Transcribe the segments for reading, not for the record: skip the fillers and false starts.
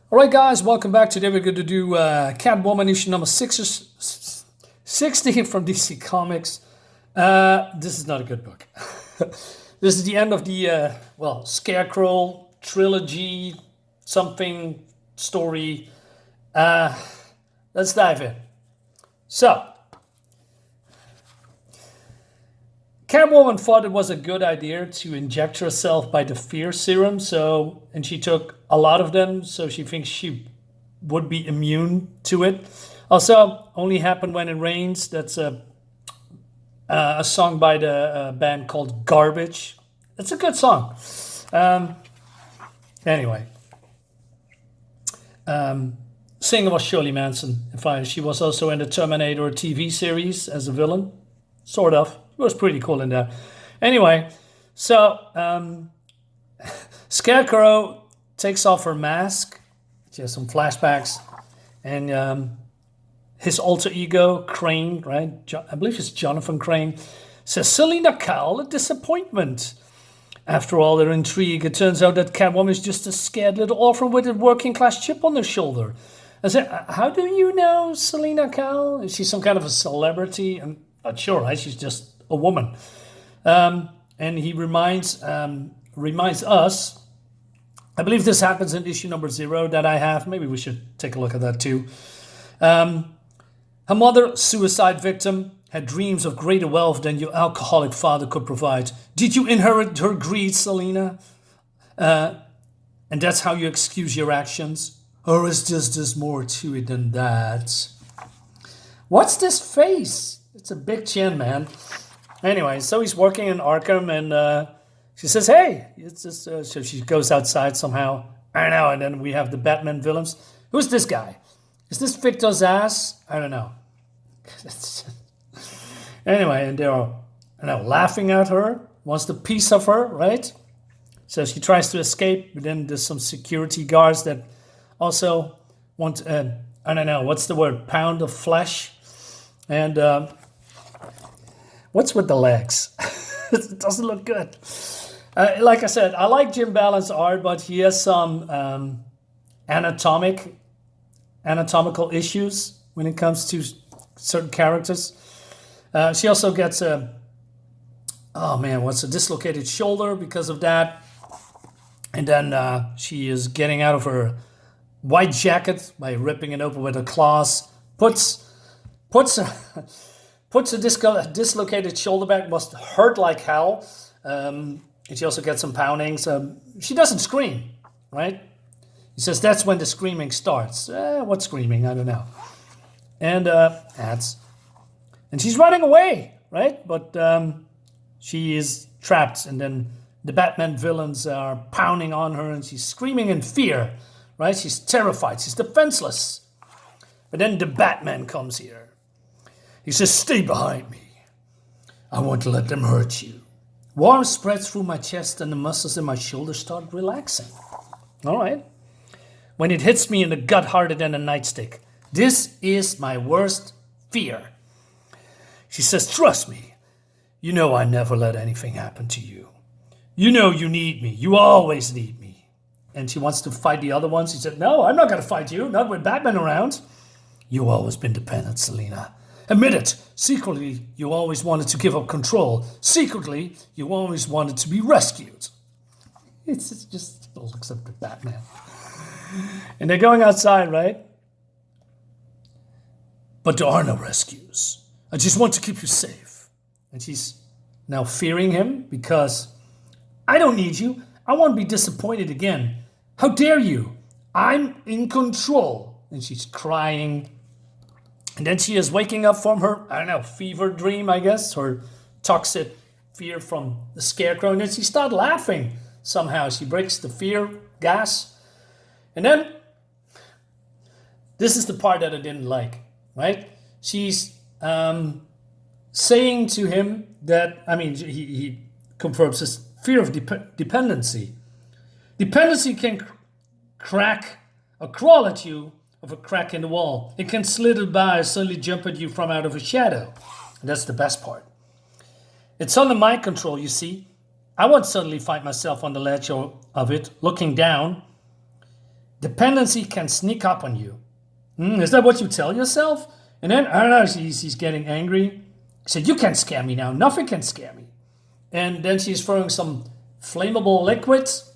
All right, guys, welcome back. Today we're going to do Catwoman issue number 60 from DC Comics. This is not a good book. This is the end of the, Scarecrow trilogy, something story. Let's dive in. So, Catwoman thought it was a good idea to inject herself by the fear serum, and she took a lot of them, so she thinks she would be immune to it. Also, Only Happen When It Rains. That's a song by the band called Garbage. It's a good song. Anyway, singer was Shirley Manson. She was also in the Terminator TV series as a villain, sort of. It was pretty cool in there. Anyway, so Scarecrow takes off her mask. She has some flashbacks, and his alter ego, Crane, right? I believe it's Jonathan Crane, says, Selina Kyle, a disappointment. After all their intrigue, it turns out that Catwoman is just a scared little orphan with a working class chip on her shoulder. I said, how do you know Selina Kyle? Is she some kind of a celebrity? I'm not sure, right? She's just a woman. And he reminds us, I believe this happens in issue number 0 that I have. Maybe we should take a look at that too. Her mother, suicide victim, had dreams of greater wealth than your alcoholic father could provide. Did you inherit her greed, Selina? And that's how you excuse your actions? Or is there's more to it than that? What's this face? It's a big chin, man. Anyway, so he's working in Arkham, and she says, hey, it's just, so she goes outside somehow. I know, and then we have the Batman villains. Who's this guy? Is this Victor Zsasz? I don't know. Anyway, and they're laughing at her, wants the piece of her, right? So she tries to escape, but then there's some security guards that also want, I don't know, what's the word? Pound of flesh. And what's with the legs? It doesn't look good. Like I said, I like Jim Balent's art, but he has some anatomical issues when it comes to certain characters. She also gets a dislocated shoulder because of that. And then she is getting out of her white jacket by ripping it open with her claws. Puts a dislocated shoulder back. Must hurt like hell. And she also gets some pounding. So she doesn't scream, right? He says that's when the screaming starts. What screaming? I don't know. And and she's running away, right? But she is trapped, and then the Batman villains are pounding on her, and she's screaming in fear, right? She's terrified. She's defenseless. But then the Batman comes here. He says, stay behind me. I want to let them hurt you. Warmth spreads through my chest, and the muscles in my shoulders start relaxing. All right. When it hits me in the gut harder than a nightstick. This is my worst fear. She says, trust me. You know I never let anything happen to you. You know you need me. You always need me. And she wants to fight the other ones. He said, no, I'm not going to fight you. Not with Batman around. You've always been dependent, Selina. Admit it. Secretly, you always wanted to give up control. Secretly, you always wanted to be rescued. It's just looks up to Batman. And they're going outside, right? But there are no rescues. I just want to keep you safe. And she's now fearing him because I don't need you. I won't be disappointed again. How dare you? I'm in control. And she's crying. And then she is waking up from her, fever dream, I guess, or toxic fear from the Scarecrow. And then she starts laughing somehow. She breaks the fear gas. And then, this is the part that I didn't like, right? She's saying to him that, he confirms his fear of dependency. Dependency can crack or crawl at you of a crack in the wall. It can slither by or suddenly jump at you from out of a shadow. And that's the best part. It's under my control, you see. I won't suddenly find myself on the ledge of it, looking down. Dependency can sneak up on you. Is that what you tell yourself? And then, I don't know, he's getting angry. He said, you can't scare me now. Nothing can scare me. And then she's throwing some flammable liquids.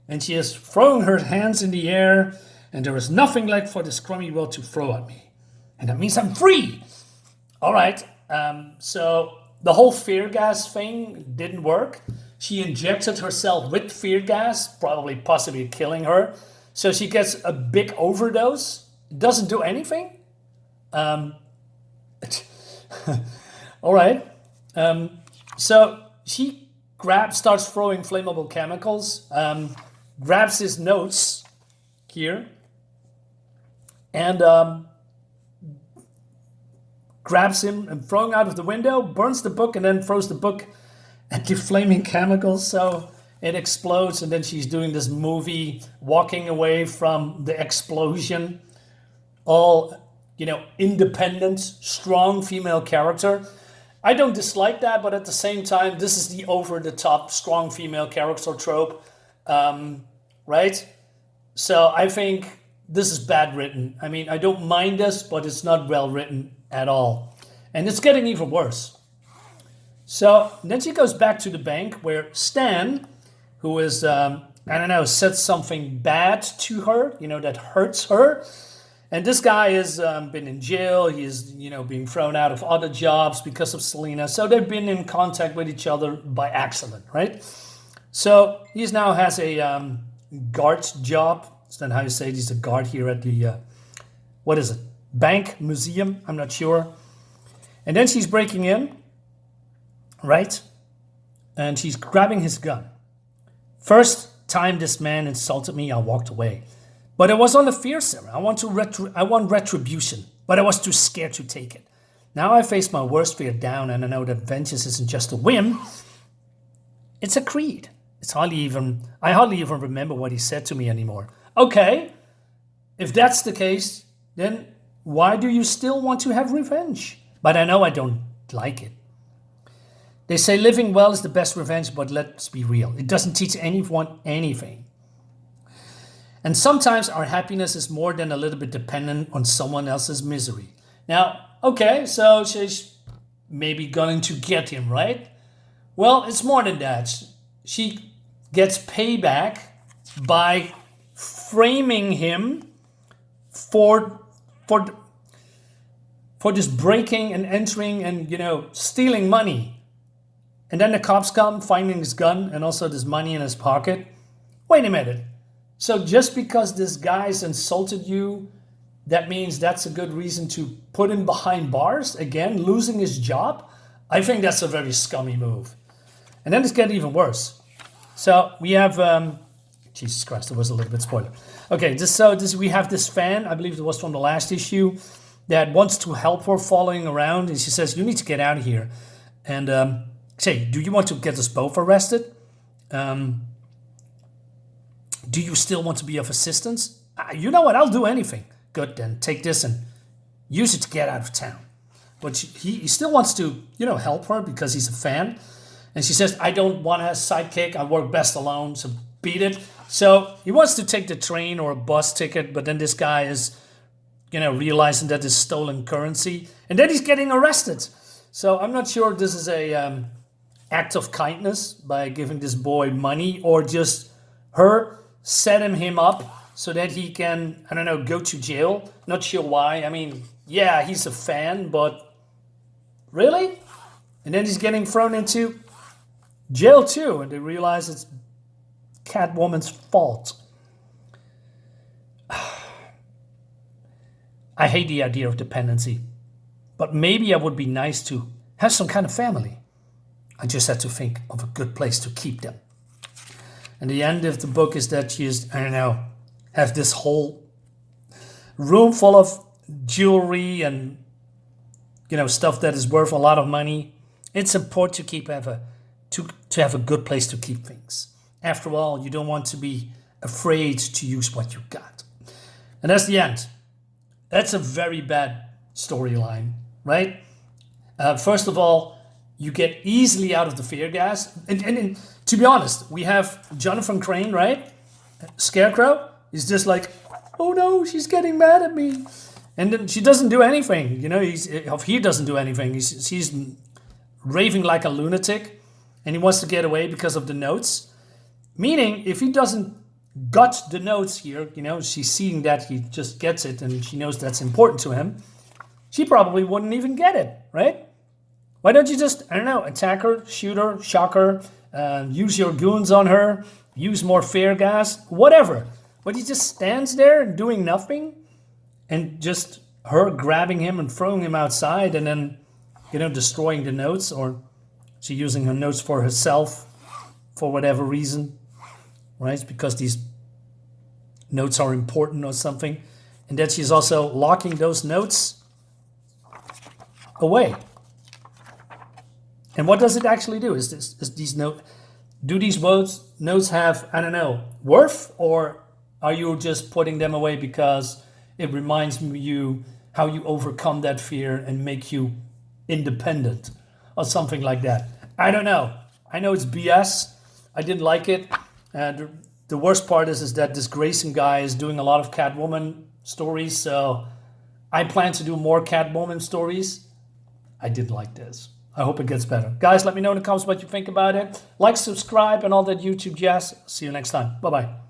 And she is throwing her hands in the air. And there is nothing left for the scrummy world to throw at me. And that means I'm free. All right. So the whole fear gas thing didn't work. She injected herself with fear gas, probably possibly killing her. So she gets a big overdose. It doesn't do anything. All right. So she starts throwing flammable chemicals, grabs his notes here, and grabs him and throwing out of the window, burns the book, and then throws the book at the flaming chemicals. So it explodes, and then she's doing this movie, walking away from the explosion. All, independent, strong female character. I don't dislike that, but at the same time, this is the over-the-top, strong female character trope, right? So I think this is bad written. I mean, I don't mind this, but it's not well written at all. And it's getting even worse. So then she goes back to the bank where Stan, who is, said something bad to her, that hurts her. And this guy has been in jail. He's, being thrown out of other jobs because of Selena. So they've been in contact with each other by accident, right? So he now has a guard job. Is that how you say it? He's a guard here at the, bank museum? I'm not sure. And then she's breaking in, right? And she's grabbing his gun. First time this man insulted me, I walked away. But it was on the fear simmer. I want retribution, but I was too scared to take it. Now I face my worst fear down, and I know that vengeance isn't just a whim. It's a creed. I hardly even remember what he said to me anymore. Okay, if that's the case, then why do you still want to have revenge? But I know I don't like it. They say living well is the best revenge, but let's be real. It doesn't teach anyone anything. And sometimes our happiness is more than a little bit dependent on someone else's misery. Now, okay, so she's maybe going to get him, right? Well, it's more than that. She gets payback by framing him for just breaking and entering and, stealing money. And then the cops come, finding his gun and also this money in his pocket. Wait a minute. So just because this guy's insulted you, that means that's a good reason to put him behind bars? Again, losing his job? I think that's a very scummy move. And then it's getting even worse. So we have, Jesus Christ, that was a little bit spoiler. Okay, we have this fan, I believe it was from the last issue, that wants to help her following around. And she says, you need to get out of here. And say, do you want to get us both arrested? Do you still want to be of assistance? You know what? I'll do anything. Good, then take this and use it to get out of town. But he still wants to, help her because he's a fan. And she says, I don't want a sidekick. I work best alone, so beat it. So he wants to take the train or a bus ticket, but then this guy is, realizing that it's stolen currency. And then he's getting arrested. So I'm not sure if this is a act of kindness by giving this boy money or just her setting him up so that he can, go to jail. Not sure why. I mean, yeah, he's a fan, but really? And then he's getting thrown into jail too, and they realize it's Catwoman's fault. I hate the idea of dependency, but maybe I would be nice to have some kind of family. I just had to think of a good place to keep them. And the end of the book is that she is, have this whole room full of jewelry and, stuff that is worth a lot of money. It's important to have a good place to keep things. After all, you don't want to be afraid to use what you got. And that's the end. That's a very bad storyline, right? First of all, you get easily out of the fear gas. And to be honest, we have Jonathan Crane, right? Scarecrow, He's just like, oh no, she's getting mad at me. And then she doesn't do anything. You know, he doesn't do anything. She's raving like a lunatic, and he wants to get away because of the notes. Meaning, if he doesn't got the notes here, you know, she's seeing that he just gets it, and she knows that's important to him, she probably wouldn't even get it, right? Why don't you just, I don't know, attack her, shoot her, shock her, use your goons on her, use more fear gas, whatever. But he just stands there doing nothing, and just her grabbing him and throwing him outside, and then, you know, destroying the notes, or she using her notes for herself for whatever reason, right? Because these notes are important or something. And that she's also locking those notes away. And what does it actually do? Do these notes have, I don't know, worth? Or are you just putting them away because it reminds you how you overcome that fear and make you independent or something like that? I don't know. I know it's BS. I didn't like it. And the worst part is that this Grayson guy is doing a lot of Catwoman stories. So I plan to do more Catwoman stories. I did like this. I hope it gets better. Guys, let me know in the comments what you think about it. Like, subscribe, and all that YouTube jazz. See you next time. Bye-bye.